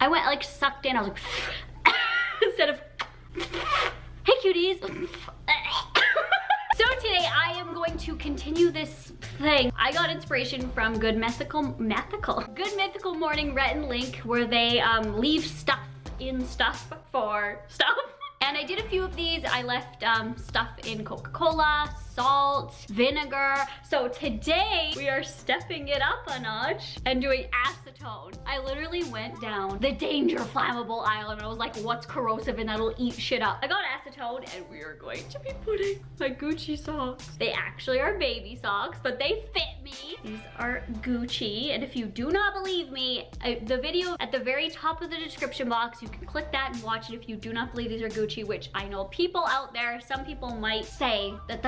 went like sucked in. I was like, instead of, hey cuties. So today I am going to continue this thing. I got inspiration from Good Mythical Morning Rhett and Link, where they leave stuff in stuff for stuff. And I did a few of these. I left stuff in Coca-Cola, salt, vinegar. So today we are stepping it up a notch and doing acetone. I literally went down the danger flammable aisle and I was like, what's corrosive and that'll eat shit up? I got acetone and we are going to be putting my Gucci socks. They actually are baby socks, but they fit me. These are Gucci, and if you do not believe me, the video at the very top of the description box, you can click that and watch it if you do not believe these are Gucci, which I know people out there, some people might say that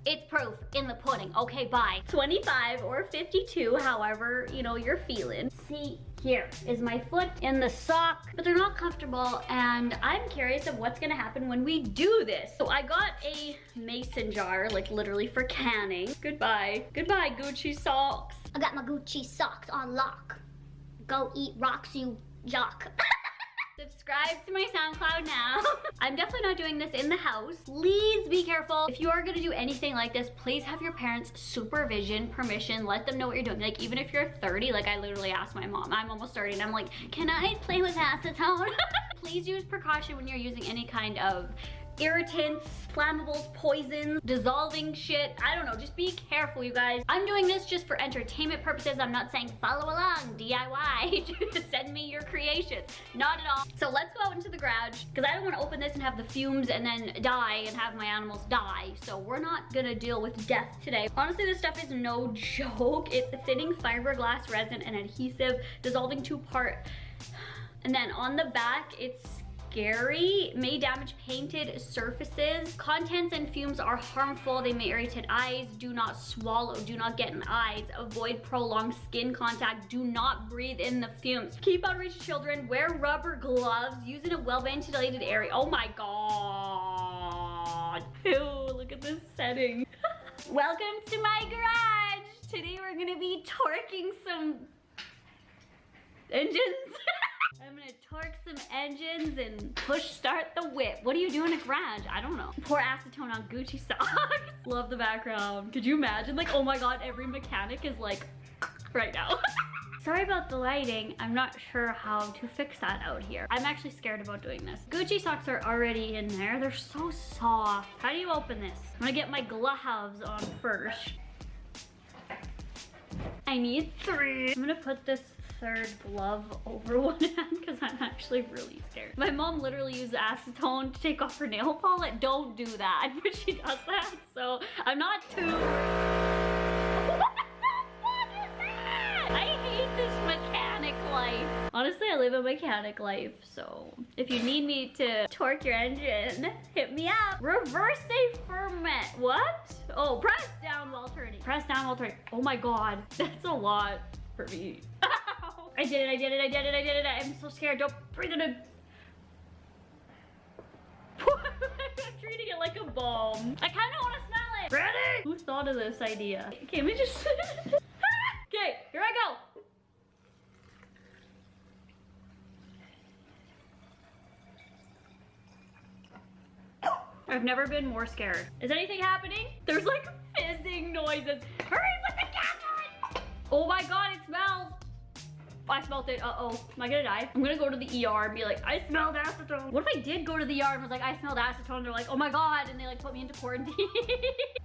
it's proof in the pudding. Okay, bye. 25 or 52, however, you know, you're feeling. See, here is my foot in the sock, but they're not comfortable, and I'm curious of what's gonna happen when we do this. So I got a mason jar, like literally for canning. Goodbye. Goodbye, Gucci socks. I got my Gucci socks on lock. Go eat rocks, you jock. Subscribe to my SoundCloud now. I'm definitely not doing this in the house. Please be careful. If you are gonna do anything like this, please have your parents' supervision, permission, let them know what you're doing. Like even if you're 30, like I literally asked my mom, I'm almost 30 and I'm like, can I play with acetone? Please use precaution when you're using any kind of irritants, flammables, poisons, dissolving shit. I don't know, just be careful, you guys. I'm doing this just for entertainment purposes. I'm not saying follow along, DIY. Just send me your creations. Not at all. So let's go out into the garage, because I don't want to open this and have the fumes and then die and have my animals die. So we're not gonna deal with death today. Honestly, this stuff is no joke. It's a thinning fiberglass resin and adhesive, dissolving 2-part. And then on the back, it's scary, may damage painted surfaces. Contents and fumes are harmful. They may irritate eyes. Do not swallow. Do not get in eyes. Avoid prolonged skin contact. Do not breathe in the fumes. Keep out of reach of children. Wear rubber gloves. Use in a well-ventilated area. Oh my god. Ew, look at this setting. Welcome to my garage. Today we're gonna be torquing some engines. I'm gonna torque some engines and push start the whip. What do you do in a garage? I don't know. Pour acetone on Gucci socks. Love the background. Could you imagine? Like, oh my god, every mechanic is like, right now. Sorry about the lighting. I'm not sure how to fix that out here. I'm actually scared about doing this. Gucci socks are already in there. They're so soft. How do you open this? I'm gonna get my gloves on first. I need 3. I'm gonna put this third glove over one hand because I'm actually really scared. My mom literally used acetone to take off her nail polish. Don't do that, but she does that, so I'm not too... What the fuck is that? I hate this mechanic life. Honestly, I live a mechanic life, so if you need me to torque your engine, hit me up. Reverse a ferment. What? Oh, press down while turning. Press down while turning. Oh my god, that's a lot for me. I did it. I'm so scared. Don't breathe it in. I'm treating it like a bomb. I kind of want to smell it. Ready? Who thought of this idea? Can we just... Okay, here I go. I've never been more scared. Is anything happening? There's like fizzing noises. Hurry with the cap on! Oh my god, it smells. I smelled it. Uh-oh. Am I gonna die? I'm gonna go to the ER and be like, I smelled acetone. What if I did go to the ER and was like, I smelled acetone? They're like, oh my god. And they like put me into quarantine.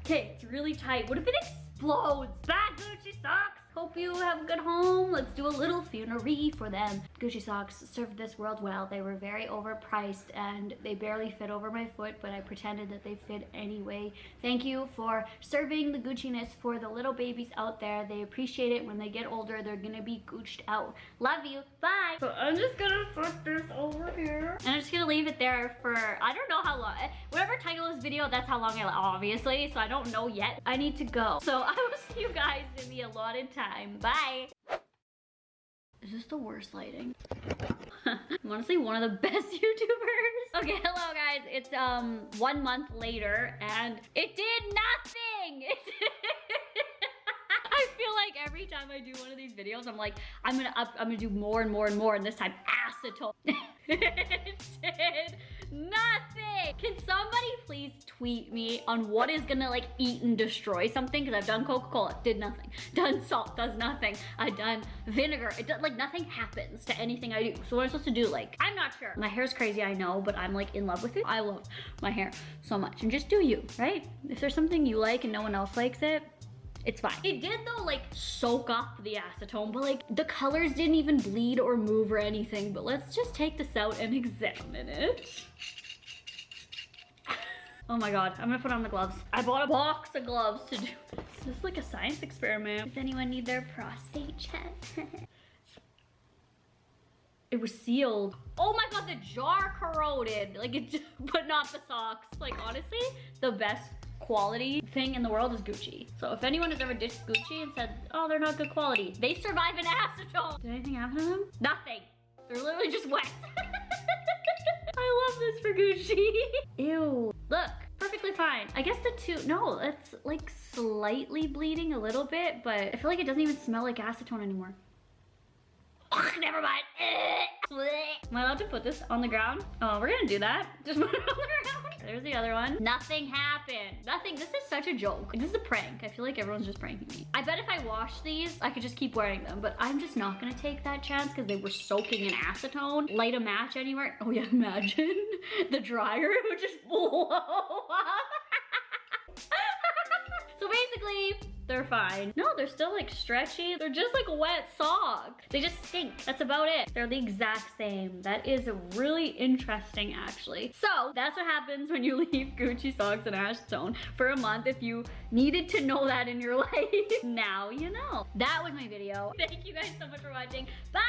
Okay, it's really tight. What if it explodes? Bad Gucci socks. Hope you have a good home. Let's do a little funerary for them. Gucci socks served this world well. They were very overpriced and they barely fit over my foot, but I pretended that they fit anyway. Thank you for serving the Gucci-ness for the little babies out there. They appreciate it. When they get older, they're gonna be Gucci'd out. Love you. Bye. So I'm just gonna put this over here. And I'm just gonna leave it there for, I don't know how long. Whatever title of this video, that's how long obviously. So I don't know yet. I need to go. So I will see you guys in the allotted time. Bye. Is this the worst lighting? I'm honestly one of the best YouTubers. Okay, hello guys. It's 1 month later and it did nothing. I feel like every time I do one of these videos, I'm like, I'm gonna do more and more and more, and this time acetone. It did nothing. Can somebody please tweet me on what is gonna like eat and destroy something? Because I've done Coca-Cola, did nothing. Done salt, does nothing. I've done vinegar, it does, like nothing happens to anything I do. So what am I supposed to do? Like, I'm not sure. My hair's crazy, I know, but I'm like in love with it. I love my hair so much, and just do you, right? If there's something you like and no one else likes it, it's fine. It did though like soak up the acetone, but like the colors didn't even bleed or move or anything. But let's just take this out and examine it. Oh my God, I'm gonna put on the gloves. I bought a box of gloves to do this. This is like a science experiment. Does anyone need their prostate checked? It was sealed. Oh my God, the jar corroded. Like it, but not the socks. Like honestly, the best quality thing in the world is Gucci. So if anyone has ever ditched Gucci and said, oh, they're not good quality, they survive an acetone. Did anything happen to them? Nothing. They're literally just wet. I love this for Gucci. Ew, look, perfectly fine. I guess the two, no, it's like slightly bleeding a little bit, but I feel like it doesn't even smell like acetone anymore. Never mind. Am I allowed to put this on the ground? Oh, we're gonna do that. Just put it on the ground. There's the other one. Nothing happened. Nothing. This is such a joke. This is a prank. I feel like everyone's just pranking me. I bet if I wash these, I could just keep wearing them, but I'm just not gonna take that chance because they were soaking in acetone. Light a match anywhere. Oh yeah, imagine the dryer would just blow up. So basically, they're fine. No, they're still like stretchy. They're just like wet socks. They just stink. That's about it. They're the exact same. That is really interesting actually. So that's what happens when you leave Gucci socks and acetone for a month. If you needed to know that in your life, now you know. That was my video. Thank you guys so much for watching. Bye.